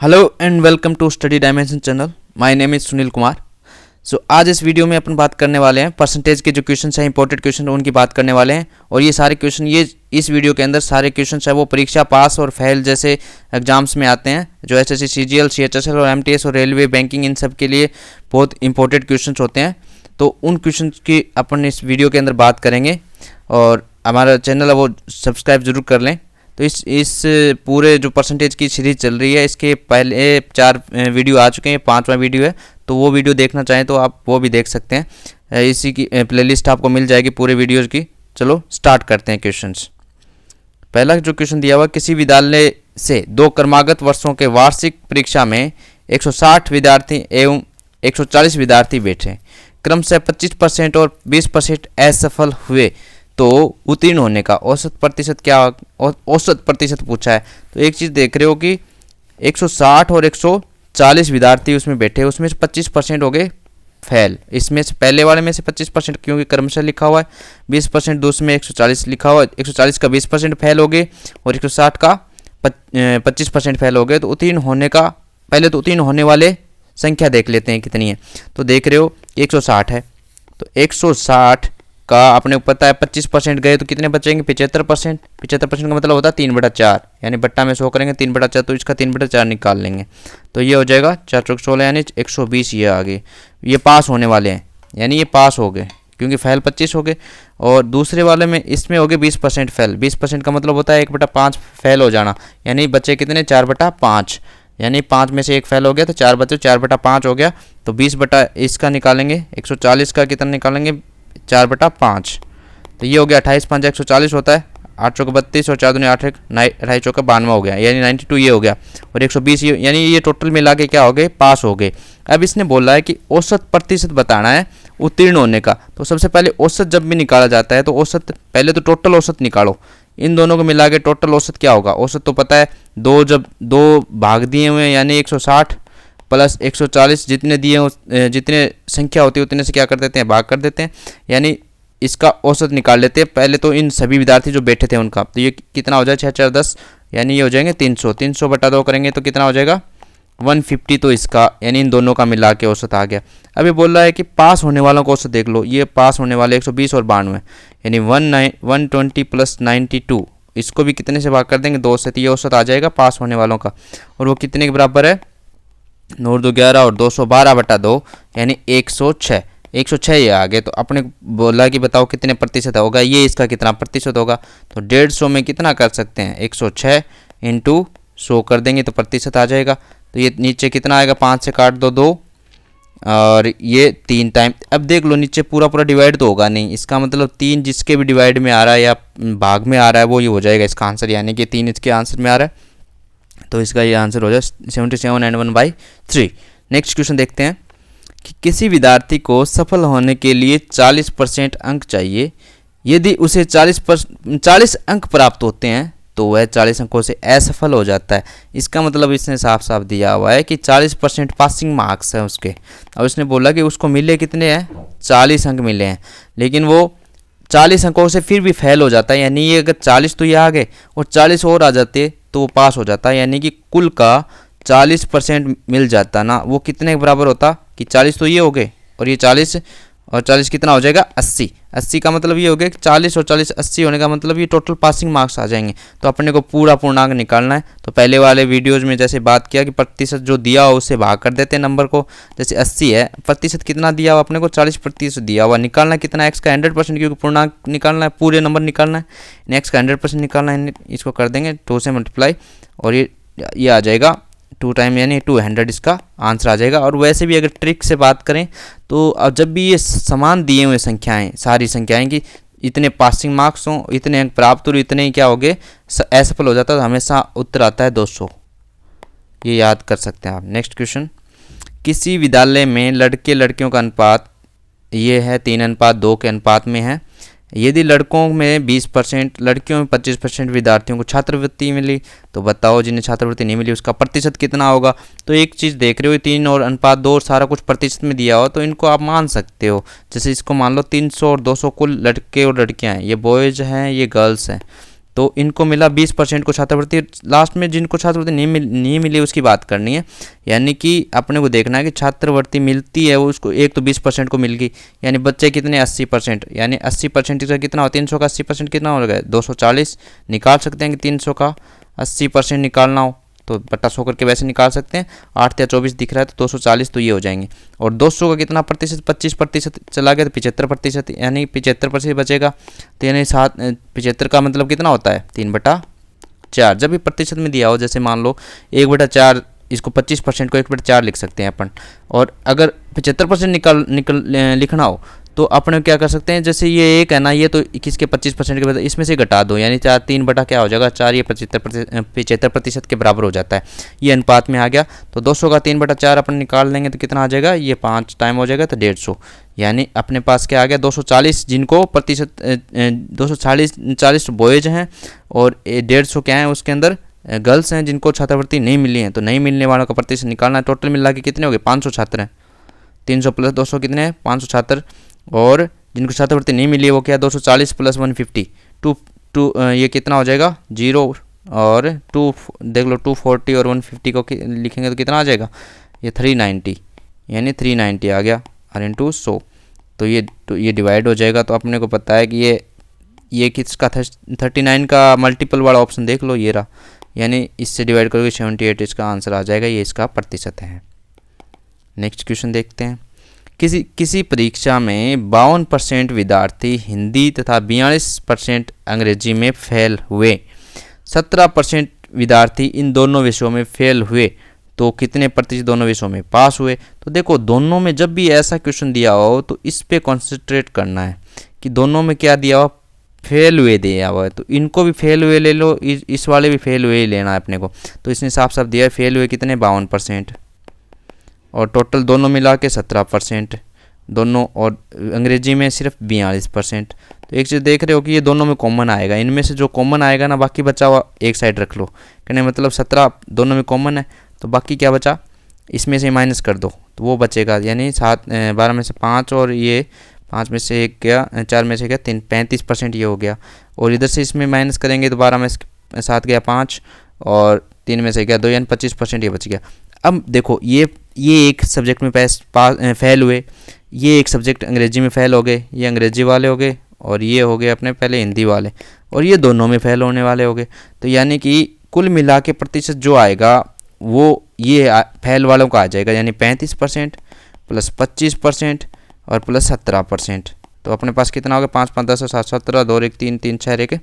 Hello and welcome to study dimension channel. My name is Sunil Kumar. आज इस video में अपन बात करने वाले हैं परसेंटेज के जो क्वेश्चन हैं, इंपॉर्टेंट क्वेश्चन उनकी बात करने वाले हैं। और ये सारे क्वेश्चन इस वीडियो के अंदर सारे क्वेश्चन है वो परीक्षा पास और फेल जैसे एग्जाम्स में आते हैं, जो एसएससी, सीजीएल, सीएचएसएल और एमटीएस और रेलवे, बैंकिंग, इन सब के लिए बहुत इंपॉर्टेंट क्वेश्चन होते हैं। तो उन क्वेश्चन की अपन इस वीडियो के अंदर बात करेंगे और हमारा चैनल है वो सब्सक्राइब जरूर कर लें। तो इस पूरे जो परसेंटेज की सीरीज़ चल रही है, इसके पहले 4 वीडियो आ चुके हैं, 5वां वीडियो है। तो वो वीडियो देखना चाहें तो आप वो भी देख सकते हैं। इसी की प्लेलिस्ट आपको मिल जाएगी पूरे वीडियोज़ की। चलो स्टार्ट करते हैं क्वेश्चंस। पहला जो क्वेश्चन दिया हुआ, किसी विद्यालय से 2 क्रमागत वर्षों के वार्षिक परीक्षा में 160 विद्यार्थी एवं 140 विद्यार्थी बैठे, क्रमशः 25% और 20% असफल हुए, तो उत्तीर्ण होने का औसत प्रतिशत क्या? औसत प्रतिशत पूछा है। तो एक चीज़ देख रहे हो कि 160 और 140 विद्यार्थी उसमें बैठे, उसमें से 25% हो गए फेल। इसमें से पहले वाले में से 25%, क्योंकि क्रमशः लिखा हुआ है, 20% दूसरे में 140 लिखा हुआ है, 140 का 20% फेल हो गए और 160 का 25% फेल हो गए। तो उत्तीर्ण होने का, पहले तो उत्तीर्ण होने वाले संख्या देख लेते हैं कितनी है। तो देख रहे हो 160 है, तो 160 का अपने को पता है 25% गए तो कितने बचेंगे? 75%। 75% का मतलब होता है 3/4, यानी बट्टा में 100 करेंगे 3/4, तो इसका 3/4 निकाल लेंगे। तो ये हो जाएगा 4 चौक 16, यानी 120। ये आगे ये पास होने वाले हैं, यानी ये पास हो गए क्योंकि फेल 25 हो गए। और दूसरे वाले में इसमें हो गए 20% फेल। 20% का मतलब होता है 1/5 फेल हो जाना, यानी बचे कितने? 4/5, यानी 5 में से 1 फेल हो गया तो 4 बचे, 4/5 हो गया। तो 20 इसका निकालेंगे, 140 का कितना निकालेंगे? 4/5। तो ये हो गया 28 5 140 होता है, 8 चौक 32 और 4 दूनी 8 28 चौका 92 हो गया, यानी 92 ये हो गया। और 120 यानी ये टोटल मिला के क्या हो गए? पास हो गए। अब इसने बोला है कि औसत प्रतिशत बताना है उत्तीर्ण होने का। तो सबसे पहले औसत जब भी निकाला जाता है तो औसत पहले तो टोटल औसत निकालो, इन दोनों को मिला के टोटल औसत क्या होगा? औसत तो पता है, जब दो भाग दिए हुए हैं, यानी 160 प्लस 140 जितने दिए, जितने संख्या होती है उतने से क्या कर देते हैं? भाग कर देते हैं, यानी इसका औसत निकाल लेते हैं पहले तो इन सभी विद्यार्थी जो बैठे थे उनका। तो ये कितना हो जाए? 6 4 10, यानी ये हो जाएंगे 300। 300/2 करेंगे तो कितना हो जाएगा? 150। तो इसका यानी इन दोनों का मिला के औसत आ गया। अभी बोल रहा है कि पास होने वालों का औसत देख लो। ये पास होने वाले 120 और 92, यानी 120 प्लस 92, इसको भी कितने से भाग कर देंगे? 2 से। तो ये औसत आ जाएगा पास होने वालों का। और वो कितने के बराबर है? 9 2 11 और 212/2, यानी 106। 106 ये आ गए। तो अपने बोला कि बताओ कितने प्रतिशत होगा, ये इसका कितना प्रतिशत होगा? तो 150 में कितना कर सकते हैं? 106 इंटू 100 कर देंगे तो प्रतिशत आ जाएगा। तो ये नीचे कितना आएगा? 5 से काट दो 2 और ये 3 टाइम। अब देख लो नीचे पूरा पूरा डिवाइड तो होगा नहीं, इसका मतलब 3 जिसके भी डिवाइड में आ रहा है या भाग में आ रहा है वो ये हो जाएगा इसका आंसर, यानी कि 3 इसके आंसर में आ रहा है। तो इसका ये आंसर हो जाए 77 एंड 1/3। नेक्स्ट क्वेश्चन देखते हैं कि किसी विद्यार्थी को सफल होने के लिए 40% अंक चाहिए। यदि उसे 40 अंक प्राप्त होते हैं तो वह 40 अंकों से असफल हो जाता है। इसका मतलब इसने साफ साफ दिया हुआ है कि 40% पासिंग मार्क्स है उसके, और इसने बोला कि उसको मिले कितने हैं? 40 अंक मिले हैं, लेकिन वो 40 अंकों से फिर भी फेल हो जाता है। यानी ये अगर 40 तो ये आ गए और 40 और आ जाते तो वो पास हो जाता है, यानी कि कुल का 40% मिल जाता ना। वो कितने के बराबर होता कि 40 तो ये हो गए और ये 40 और 40 कितना हो जाएगा? 80। 80 का मतलब ये हो गया कि 40 और 40 80 होने का मतलब ये टोटल पासिंग मार्क्स आ जाएंगे। तो अपने को पूरा पूर्णांक निकालना है। तो पहले वाले वीडियोज़ में जैसे बात किया कि प्रतिशत जो दिया हो उससे भाग कर देते हैं नंबर को। जैसे 80 है, प्रतिशत कितना दिया हुआ अपने को? 40% दिया हुआ। निकालना है कितना? एक्स का 100%, क्योंकि पूर्णांक निकालना है, पूरे नंबर निकालना है। एक्स का 100% निकालना है, इसको कर देंगे 2 से मल्टीप्लाई और ये आ जाएगा 2 टाइम, यानी 200 इसका आंसर आ जाएगा। और वैसे भी अगर ट्रिक से बात करें तो अब जब भी ये समान दिए हुए संख्याएं, सारी संख्याएं कि इतने पासिंग मार्क्स हों, इतने अंक प्राप्त हो, इतने ही क्या हो गए असफल हो जाता है, तो हमेशा उत्तर आता है 200। ये याद कर सकते हैं आप। नेक्स्ट क्वेश्चन, किसी विद्यालय में लड़के लड़कियों का अनुपात ये है 3:2 के अनुपात में है। यदि लड़कों में 20%, लड़कियों में 25% विद्यार्थियों को छात्रवृत्ति मिली, तो बताओ जिन्हें छात्रवृत्ति नहीं मिली उसका प्रतिशत कितना होगा? तो एक चीज़ देख रहे हो, 3 और अनुपात 2 और सारा कुछ प्रतिशत में दिया हो, तो इनको आप मान सकते हो। जैसे इसको मान लो 300 और 200 कुल लड़के और लड़कियां हैं, ये बॉयज़ हैं ये गर्ल्स हैं। तो इनको मिला 20% को छात्रवृत्ति। लास्ट में जिनको छात्रवृत्ति नहीं मिली उसकी बात करनी है, यानी कि अपने को देखना है कि छात्रवृत्ति मिलती है वो उसको एक तो 20% को मिल गई, यानी बच्चे कितने 80%, यानी 80% का कितना हो 300 का 80% कितना हो गया 240। निकाल सकते हैं कि 300 का 80% निकालना हो तो बट्टा 100 करके वैसे निकाल सकते हैं। 8 या 24 दिख रहा है तो 240 तो ये हो जाएंगे। और 200 का कितना प्रतिशत 25% चला गया तो 75%, यानी 75% बचेगा। तो यानी 75 का मतलब कितना होता है 3/4। जब भी प्रतिशत में दिया हो, जैसे मान लो 1/4, इसको 25% को 1/4 लिख सकते हैं अपन। और अगर 75% लिखना हो तो अपने क्या कर सकते हैं, जैसे ये एक है ना, ये तो किसके 25% के बजाय इसमें से घटा दो, यानी 4 3 बटा क्या हो जाएगा 4, ये 75% के बराबर हो जाता है। ये अनुपात में आ गया। तो 200 का 3/4 अपन निकाल लेंगे तो कितना आ जाएगा, ये 5 टाइम हो जाएगा तो 150। यानी अपने पास क्या आ गया 240, जिनको प्रतिशत 240 बॉयज हैं और 150 क्या है उसके अंदर गर्ल्स हैं जिनको छात्रवृत्ति नहीं मिली है। तो नहीं मिलने वालों का प्रतिशत निकालना है। टोटल मिला के कितने हो गए 500 छात्र हैं। 300 प्लस 200 कितने हैं 500 छात्र। और जिनको छात्रवृत्ति नहीं मिली है वो क्या 240 प्लस 150 ये कितना हो जाएगा 0 और 2 देख लो 240 और 150 को लिखेंगे तो कितना आ जाएगा ये 390, यानी 390 आ गया r इंटू 100। तो ये डिवाइड हो जाएगा। तो अपने को पता है कि ये किसका 39 का मल्टीपल वाला ऑप्शन देख लो, ये रहा, यानी इससे डिवाइड करोगे 78 इसका आंसर आ जाएगा। ये इसका प्रतिशत है। नेक्स्ट क्वेश्चन देखते हैं। किसी परीक्षा में 52% विद्यार्थी हिंदी तथा 42% अंग्रेजी में फेल हुए, 17% विद्यार्थी इन दोनों विषयों में फेल हुए, तो कितने प्रतिशत दोनों विषयों में पास हुए। तो देखो दोनों में जब भी ऐसा क्वेश्चन दिया हो तो इस पे कॉन्सेंट्रेट करना है कि दोनों में क्या दिया हुआ फेल हुए दिया हुआ है। तो इनको भी फेल हुए ले लो, इस वाले भी फेल हुए ही लेना है अपने को। तो इसने साफ साफ दिया है फेल हुए कितने 52% और टोटल दोनों मिला के 17% दोनों, और अंग्रेजी में सिर्फ 42%। तो एक चीज़ देख रहे हो कि ये दोनों में कॉमन आएगा, इनमें से जो कॉमन आएगा ना बाकी बचा हुआ एक साइड रख लो। कहने मतलब 17 दोनों में कॉमन है तो बाकी क्या बचा इसमें से माइनस कर दो तो वो बचेगा, यानी 12 में से 5 और ये 5 में से 1 गया, 4 में से गया 3, 35% ये हो गया। और इधर से इसमें माइनस करेंगे तो 12 में 7 गया 5 और 3 में से गया 2, यानी 25% ये बच गया। अब देखो ये एक सब्जेक्ट में फेल हुए, ये एक सब्जेक्ट अंग्रेजी में फेल हो गए, ये अंग्रेजी वाले हो गए और ये हो गए अपने पहले हिंदी वाले, और ये दोनों में फेल होने वाले हो गए। तो यानी कि कुल मिला के प्रतिशत जो आएगा वो ये फेल वालों का आ जाएगा, यानी 35% प्लस 25% और प्लस 17%। तो अपने पास कितना हो गया 5 5 10 7 17 2 1 3 3 6 1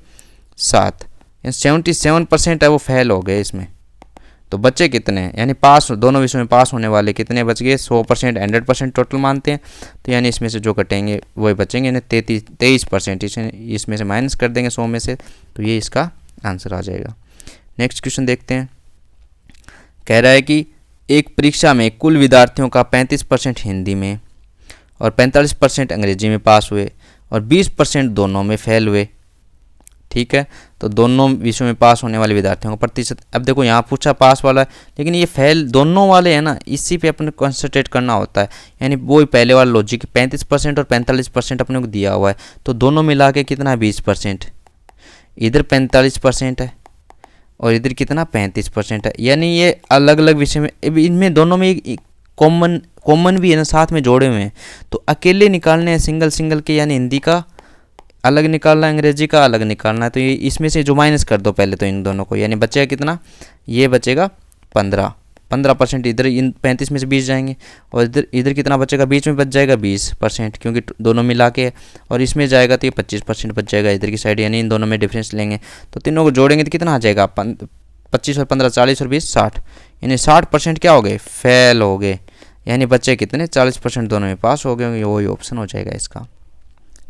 7, यानी 77% है वो फेल हो गए इसमें। तो बच्चे कितने हैं, यानी पास दोनों विषयों में पास होने वाले कितने बच गए 100%, 100% टोटल मानते हैं। तो यानी इसमें से जो कटेंगे वही बचेंगे, यानी 23%। इसमें से माइनस कर देंगे 100 में से, तो ये इसका आंसर आ जाएगा। नेक्स्ट क्वेश्चन देखते हैं। कह रहा है कि एक परीक्षा में कुल विद्यार्थियों का 35% हिंदी में और 45% अंग्रेजी में पास हुए और 20% दोनों में फेल हुए। ठीक है, तो दोनों विषयों में पास होने वाले विद्यार्थियों का प्रतिशत। अब देखो यहाँ पूछा पास वाला है, लेकिन ये फेल दोनों वाले हैं ना, इसी पे अपने कॉन्सेंट्रेट करना होता है। यानी वो पहले वाला लॉजिक 35% और 45% अपने को दिया हुआ है, तो दोनों मिला के कितना है 20%। इधर 45% है और इधर कितना 35% है, यानी ये अलग अलग विषय में, इनमें दोनों में कॉमन भी है ना, साथ में जोड़े हुए हैं। तो अकेले निकालने हैं सिंगल के, यानी हिंदी का अलग निकालना है, अंग्रेजी का अलग निकालना है। तो ये इसमें से जो माइनस कर दो पहले तो इन दोनों को, यानी बचेगा कितना, ये बचेगा 15%। इधर इन 35 में से 20 जाएंगे और इधर कितना बचेगा, बीच में बच जाएगा 20%, क्योंकि दोनों मिला के। और इसमें जाएगा तो ये 25% बच जाएगा इधर की साइड, यानी इन दोनों में डिफरेंस लेंगे तो तीनों को जोड़ेंगे तो कितना आ जाएगा 25 और 15 40 और 20 60, यानी 60% क्या हो गए फेल हो गए। यानी बच्चे कितने 40% दोनों में पास हो गए, वही ऑप्शन हो जाएगा इसका।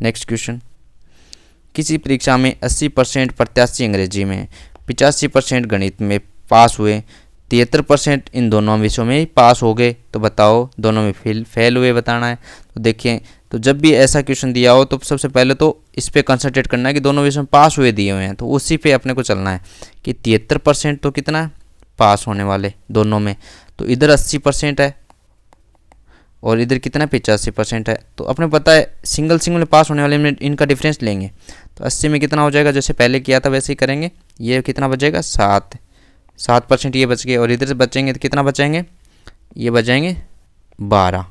Next question. किसी परीक्षा में 80% प्रत्याशी अंग्रेजी में, 85% गणित में पास हुए, 73% इन दोनों विषयों में पास हो गए, तो बताओ दोनों में फेल हुए बताना है। तो देखिए, तो जब भी ऐसा क्वेश्चन दिया हो तो सबसे पहले तो इस पे कंसंट्रेट करना है कि दोनों विषयों में पास हुए दिए हुए हैं, तो उसी पे अपने को चलना है कि 73% तो कितना है पास होने वाले दोनों में, तो इधर 80% है और इधर कितना 85% है। तो अपने पता है सिंगल सिंगल में पास होने वाले में इनका डिफरेंस लेंगे। तो 80 में कितना हो जाएगा, जैसे पहले किया था वैसे ही करेंगे। ये कितना बचेगा 7% ये बच गए, और इधर से बचेंगे तो कितना बचेंगे, ये बचेंगे 12।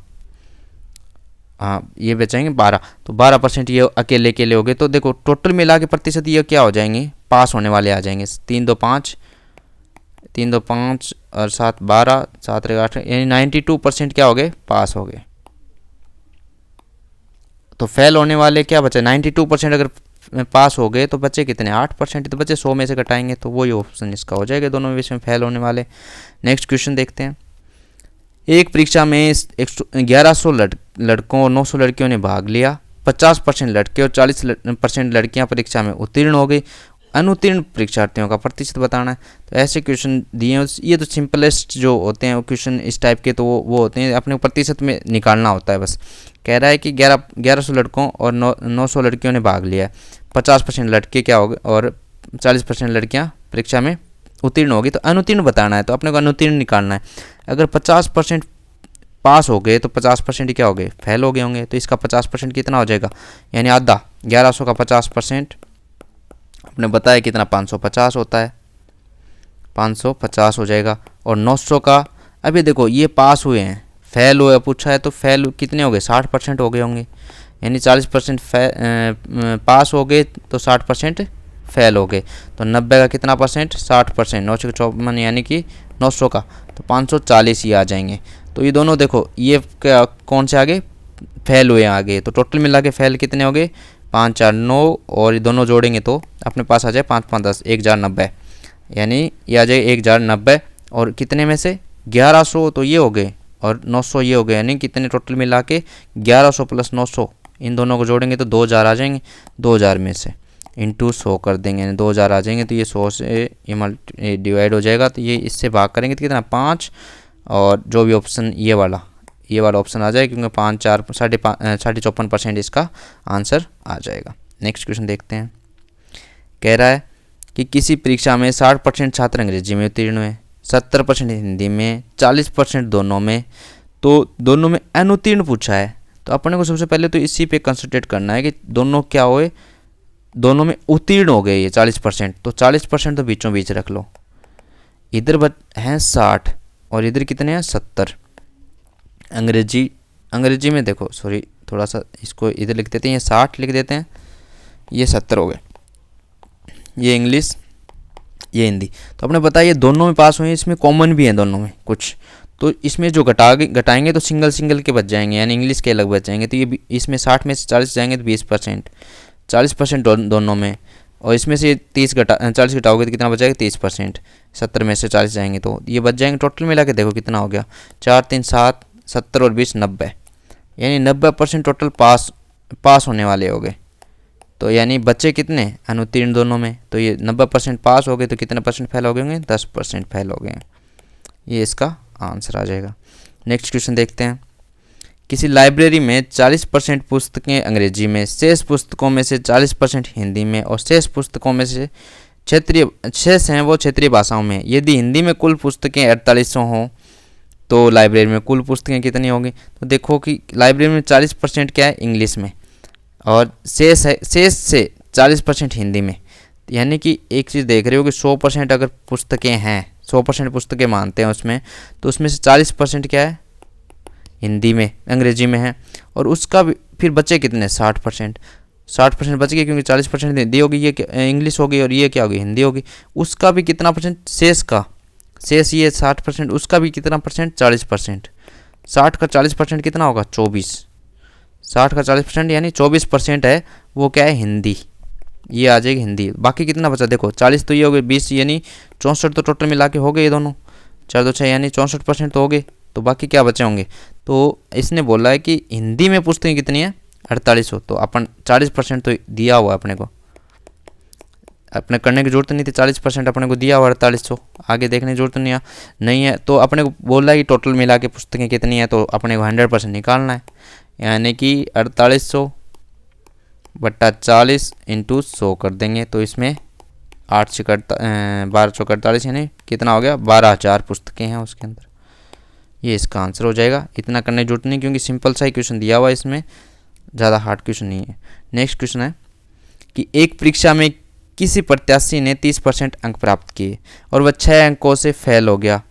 हाँ ये बचेंगे 12। तो 12% ये अकेले अकेले हो गए। तो देखो टोटल मिला के प्रतिशत ये क्या हो जाएंगे, पास होने वाले आ जाएंगे। 3 2 5 और 7 12, 7 8, यानी 92% क्या हो गए, पास हो गए। तो फेल होने वाले क्या बचे, 92% अगर पास हो गए तो बचे कितने, 8%। तो बचे 100 में से घटाएंगे तो वही ऑप्शन इसका हो जाएगा, दोनों विषय में फेल होने वाले। नेक्स्ट क्वेश्चन देखते हैं। एक परीक्षा में 1100 लड़कों और 900 लड़कियों ने भाग लिया। 50% लड़के और 40% लड़कियां परीक्षा में उत्तीर्ण हो गई। अनुत्तीर्ण परीक्षार्थियों का प्रतिशत बताना है। तो ऐसे क्वेश्चन दिए हैं, ये तो सिंपलेस्ट जो होते हैं क्वेश्चन इस टाइप के, तो वो होते हैं अपने प्रतिशत में निकालना होता है बस। कह रहा है कि 1100 लड़कों और 900 लड़कियों ने भाग लिया। 50% लड़के क्या हो गए और 40% लड़कियां परीक्षा में उत्तीर्ण होगी। तो अनुत्तीर्ण बताना है, तो अपने को अनुत्तीर्ण निकालना है। अगर 50% पास हो गए तो 50% क्या हो गए, फेल हो गए होंगे। तो इसका 50% कितना हो जाएगा, यानी आधा। 1100 का 50% आपने बताया कितना, 550 होता है, 550 हो जाएगा। और 900 का, अभी देखो ये पास हुए हैं, फेल हुए पूछा है, तो फेल कितने हो गए, 60% हो गए होंगे। यानी 40% पास हो गए तो 60% फेल हो गए। तो 90 का कितना परसेंट, 60%, 954 यानी कि 900 का, तो 540 ये आ जाएंगे। तो ये दोनों देखो ये क्या कौन से आगे, फेल हुए आगे। तो टोटल मिला के फेल कितने हो गए, 5 4 9, और ये दोनों जोड़ेंगे तो अपने पास आ जाए 5 5 10, 1090, यानी ये आ जाए 1090। और कितने में से 1100 तो ये हो गए और 900 ये हो गए, यानी कितने टोटल मिला के 1100 प्लस 900, इन दोनों को जोड़ेंगे तो 2000 आ जाएंगे। 2000 में से इंटू 100 कर देंगे, यानी 2000 आ जाएंगे। तो ये 100 से ये डिवाइड हो जाएगा, तो ये इससे भाग करेंगे तो कितना 5, और जो भी ऑप्शन ये वाला ऑप्शन आ जाएगा, क्योंकि 5 4 54% इसका आंसर आ जाएगा। नेक्स्ट क्वेश्चन देखते हैं। कह रहा है कि किसी परीक्षा में 60% छात्र अंग्रेजी में उत्तीर्ण हुए, 70% हिंदी में, 40% दोनों में। तो दोनों में अनुत्तीर्ण पूछा है, तो अपने को सबसे पहले तो इसी पे कंसंट्रेट करना है कि दोनों क्या हुए, दोनों में उत्तीर्ण हो गए ये 40%। तो 40% तो बीचों बीच रख लो। इधर हैं 60 और इधर कितने हैं 70। अंग्रेजी में देखो, सॉरी थोड़ा सा इसको इधर लिख देते हैं, ये 60 लिख देते हैं, ये 70 हो गए। ये इंग्लिश, ये हिंदी। तो आपने बताया ये दोनों में पास हुए, इसमें कॉमन भी हैं दोनों में कुछ। तो इसमें जो घटाएंगे तो सिंगल सिंगल के बच जाएंगे, यानी इंग्लिश के अलग बच जाएंगे। तो ये इसमें 60 में से 40 जाएंगे तो 20%, 40% दोनों में। और इसमें से 40 घटाओगे तो कितना बचाएगा 30%। 70 में से 40 जाएंगे तो ये बच जाएंगे। टोटल मिला के देखो कितना हो गया, 4 3 7, 70 और 20 90, यानी 90% टोटल पास होने वाले हो गए। तो यानी बच्चे कितने अनुत्तीर्ण दोनों में। तो ये 90% पास हो गए, तो कितने परसेंट फेल हो गए होंगे, 10% फेल हो गए। ये इसका आंसर आ जाएगा। नेक्स्ट क्वेश्चन देखते हैं। किसी लाइब्रेरी में 40% पुस्तकें अंग्रेजी में, शेष पुस्तकों में से 40% हिंदी में, और शेष पुस्तकों में से शेष हैं वो क्षेत्रीय भाषाओं में। यदि हिंदी में कुल पुस्तकें 4800 हों तो लाइब्रेरी में कुल पुस्तकें कितनी होंगी। तो देखो कि लाइब्रेरी में 40% क्या है इंग्लिश में, और शेष से 40% हिंदी में। यानी कि एक चीज़ देख रहे हो कि 100% अगर पुस्तकें हैं, 100% पुस्तकें मानते हैं उसमें, तो उसमें से 40% क्या है हिंदी में, अंग्रेजी में है। और उसका भी फिर बचे कितने 60% बच गए, क्योंकि 40% हिंदी होगी, ये इंग्लिश होगी, और ये क्या होगी हिंदी होगी। उसका भी कितना परसेंट शेष ये 60%, उसका भी कितना परसेंट 40%। 60 का 40% कितना होगा 24। 60 का 40% यानी 24% है वो क्या है हिंदी, ये आ जाएगी हिंदी। बाकी कितना बचा देखो, 40 तो ये हो गए, 20 यानी 64 तो टोटल मिला के हो गए ये दोनों, 4 2 6 यानी 64% तो हो गए। तो बाकी क्या बचे होंगे। तो इसने बोला है कि हिंदी में पुस्तकें कितनी है 4800, तो अपन 40% तो दिया हुआ अपने को, अपने करने की जरूरत नहीं थी। 40% अपने को दिया हुआ 4800, आगे देखने की जरूरत नहीं है। तो अपने को बोला है कि टोटल मिला के पुस्तकें कितनी है, तो अपने को 100% निकालना है, यानी कि 4800 बट्टा 40 इंटू 100 कर देंगे। तो इसमें 8 से 12 48 यानी कितना हो गया 12000 पुस्तकें हैं उसके अंदर। ये इसका आंसर हो जाएगा। इतना करने की जरूरत नहीं क्योंकि सिंपल सा ही क्वेश्चन दिया हुआ है, इसमें ज़्यादा हार्ड क्वेश्चन नहीं है। नेक्स्ट क्वेश्चन है कि एक परीक्षा में किसी प्रत्याशी ने 30% अंक प्राप्त किए और वह 6 अंकों से फेल हो गया।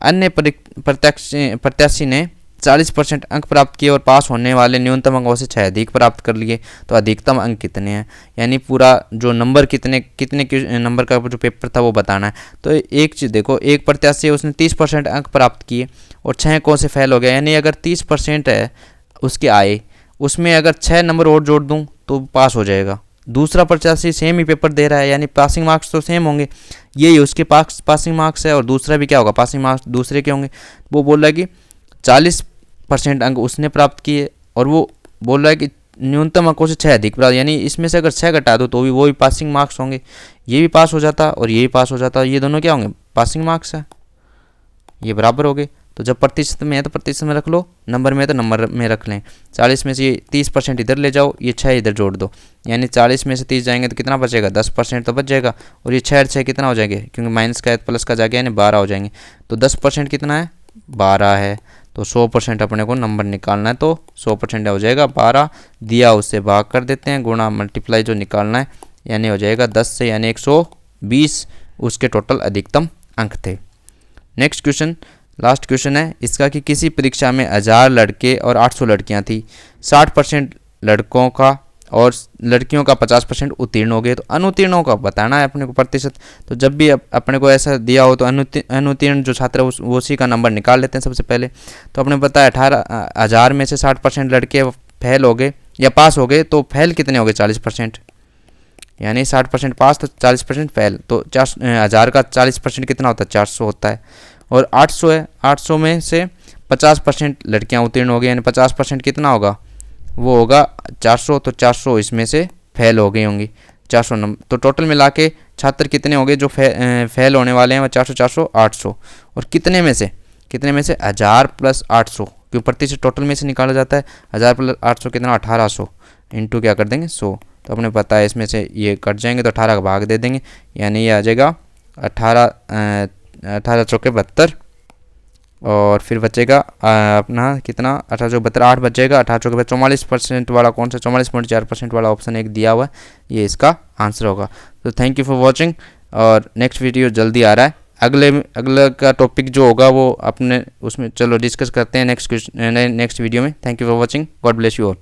अन्य प्रत्याशी ने 40% अंक प्राप्त किए और पास होने वाले न्यूनतम अंकों से 6 अधिक प्राप्त कर लिए, तो अधिकतम अंक कितने हैं, यानी पूरा जो नंबर कितने नंबर का जो पेपर था वो बताना है। तो एक चीज़ देखो, एक प्रत्याशी है उसने 30% अंक प्राप्त किए और 6 अंकों से फेल हो गया, यानी अगर 30% है उसके आए, उसमें अगर 6 नंबर और जोड़ दूँ तो पास हो जाएगा। दूसरा प्रत्याशी सेम ही पेपर दे रहा है, यानी पासिंग मार्क्स तो सेम होंगे, यही उसके पासिंग मार्क्स है और दूसरा भी क्या होगा, पासिंग मार्क्स दूसरे के होंगे। वो बोल रहा है कि 40% अंक उसने प्राप्त किए और वो बोल रहा है कि न्यूनतम अंकों से 6 अधिक प्राप्त, यानी इसमें से अगर 6 घटा दो तो भी वो भी पासिंग मार्क्स होंगे। ये भी पास हो जाता और ये भी पास हो जाता, ये दोनों क्या होंगे, पासिंग मार्क्स है, ये बराबर हो गए। तो जब प्रतिशत में है तो प्रतिशत में रख लो, नंबर में है तो नंबर में रख लें। 40 में से ये 30% इधर ले जाओ, ये 6 इधर जोड़ दो, यानी 40 में से 30 जाएंगे तो कितना बचेगा, 10% तो बच जाएगा। और ये 6 कितना हो जाएंगे, क्योंकि माइनस का प्लस का जाएगा, यानी 12 हो जाएंगे। तो 10% कितना है, 12 है। तो 100% अपने को नंबर निकालना है, तो 100% हो जाएगा 12, दिया उससे भाग कर देते हैं, गुणा मल्टीप्लाई जो निकालना है, यानी हो जाएगा 10 से, यानी 120 उसके टोटल अधिकतम अंक थे। नेक्स्ट क्वेश्चन, लास्ट क्वेश्चन है इसका कि किसी परीक्षा में 1000 लड़के और 800 लड़कियां थी, 60% लड़कों का और लड़कियों का 50% उत्तीर्ण हो गए, तो अनुत्तीर्णों का बताना है अपने को प्रतिशत। तो जब भी अपने को ऐसा दिया हो तो अनुत्तीर्ण जो छात्र है वो उसी का नंबर निकाल लेते हैं सबसे पहले। तो अपने पता है 18,000 में से 60% लड़के फेल हो गए या पास हो गए, तो फेल कितने हो गए, 40%, यानी 60% पास तो 40% फेल। तो 1000 का 40% कितना होता है, 400 होता है। और 800 है, 800 में से 50% लड़कियां उत्तीर्ण हो गई, यानी 50% कितना होगा, वो होगा 400। तो 400 इसमें से फेल हो गई होंगी, 400 नंबर। तो टोटल मिला के छात्र कितने हो गए जो फेल होने वाले हैं, वो 400 400 800। और कितने में से 1000 प्लस 800, क्यों प्रतिशत टोटल में से निकाला जाता है। 1000 प्लस 800 कितना, 1800 इंटू क्या कर देंगे 100। तो अपने पता है इसमें से ये कट जाएंगे तो 18 का भाग दे देंगे, यानी ये आ जाएगा 18 चौके 72, और फिर बचेगा अपना कितना, 18 चौके 72, 8 बचेगा, 18 चौके 44% वाला कौन सा, 44.4% वाला ऑप्शन एक दिया हुआ है, ये इसका आंसर होगा। तो थैंक यू फॉर वॉचिंग, और नेक्स्ट वीडियो जल्दी आ रहा है। अगले का टॉपिक जो होगा वो अपने उसमें चलो डिस्कस करते हैं नेक्स्ट वीडियो में। Thank you for watching, God bless you all.